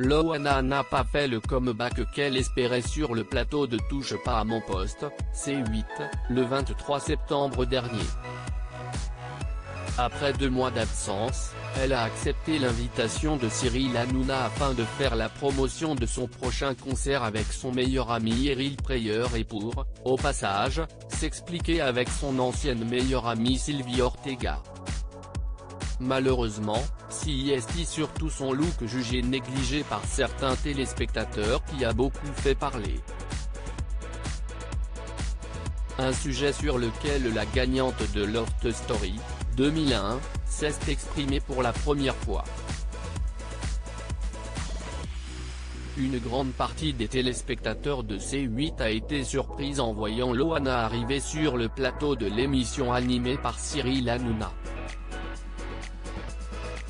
Loana n'a pas fait le comeback qu'elle espérait sur le plateau de Touche pas à mon poste, C8, le 23 septembre dernier. Après 2 mois d'absence, elle a accepté l'invitation de Cyril Hanouna afin de faire la promotion de son prochain concert avec son meilleur ami Eril Prayer et pour, au passage, s'expliquer avec son ancienne meilleure amie Sylvie Ortega. Malheureusement, CIST surtout son look jugé négligé par certains téléspectateurs qui a beaucoup fait parler. Un sujet sur lequel la gagnante de Loft Story, 2001, s'est exprimée pour la première fois. Une grande partie des téléspectateurs de C8 a été surprise en voyant Loana arriver sur le plateau de l'émission animée par Cyril Hanouna.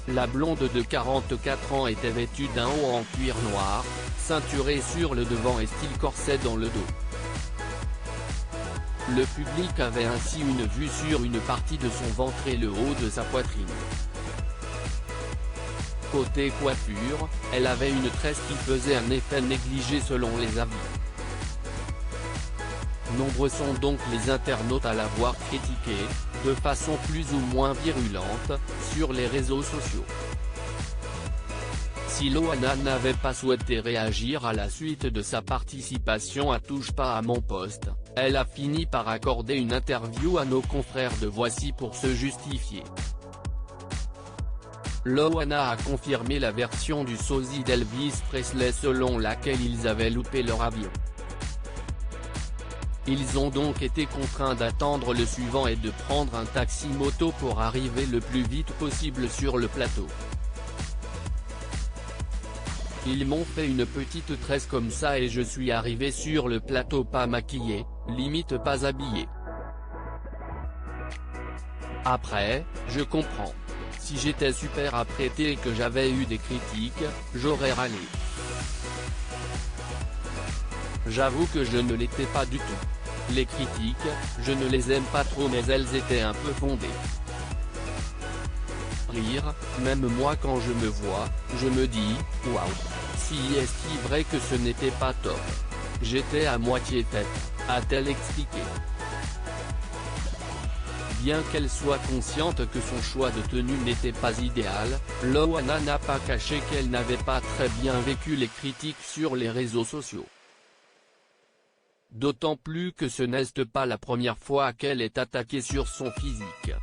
La blonde de 44 ans était vêtue d'un haut en cuir noir, ceinturée sur le devant et style corset dans le dos. Le public avait ainsi une vue sur une partie de son ventre et le haut de sa poitrine. Côté coiffure, elle avait une tresse qui faisait un effet négligé selon les avis. Nombreux sont donc les internautes à l'avoir critiquée, de façon plus ou moins virulente, sur les réseaux sociaux. Si Loana n'avait pas souhaité réagir à la suite de sa participation à Touche pas à mon poste, elle a fini par accorder une interview à nos confrères de Voici pour se justifier. Loana a confirmé la version du sosie d'Elvis Presley selon laquelle ils avaient loupé leur avion. Ils ont donc été contraints d'attendre le suivant et de prendre un taxi moto pour arriver le plus vite possible sur le plateau. Ils m'ont fait une petite tresse comme ça et je suis arrivé sur le plateau pas maquillé, limite pas habillé. Après, je comprends. Si j'étais super apprêté et que j'avais eu des critiques, j'aurais râlé. J'avoue que je ne l'étais pas du tout. Les critiques, je ne les aime pas trop mais elles étaient un peu fondées. Rire, même moi quand je me vois, je me dis, waouh, si est-il vrai que ce n'était pas top. J'étais à moitié tête, a-t-elle expliqué. Bien qu'elle soit consciente que son choix de tenue n'était pas idéal, Loana n'a pas caché qu'elle n'avait pas très bien vécu les critiques sur les réseaux sociaux. D'autant plus que ce n'est pas la première fois qu'elle est attaquée sur son physique.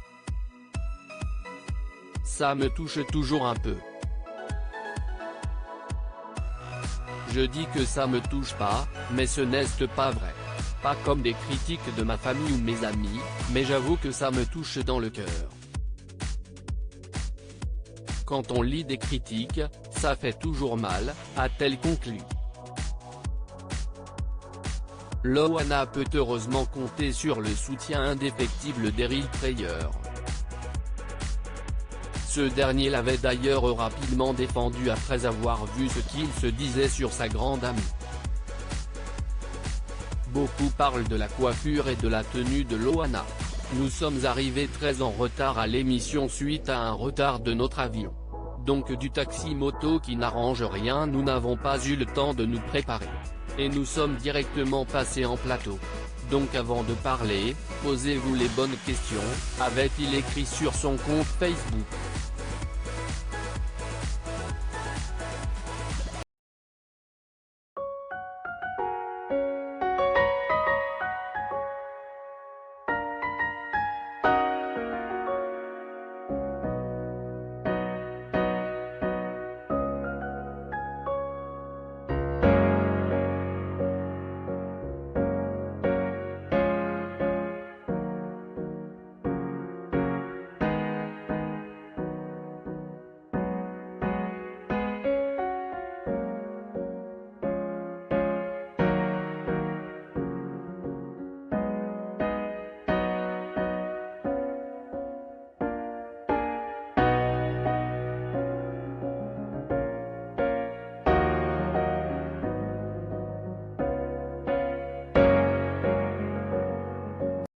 Ça me touche toujours un peu. Je dis que ça me touche pas, mais ce n'est pas vrai. Pas comme des critiques de ma famille ou mes amis, mais j'avoue que ça me touche dans le cœur. Quand on lit des critiques, ça fait toujours mal, a-t-elle conclu. Loana peut heureusement compter sur le soutien indéfectible d'Eril Prayer. Ce dernier l'avait d'ailleurs rapidement défendu après avoir vu ce qu'il se disait sur sa grande amie. Beaucoup parlent de la coiffure et de la tenue de Loana. Nous sommes arrivés très en retard à l'émission suite à un retard de notre avion. Donc du taxi moto qui n'arrange rien, nous n'avons pas eu le temps de nous préparer. Et nous sommes directement passés en plateau. Donc avant de parler, posez-vous les bonnes questions, avait-il écrit sur son compte Facebook.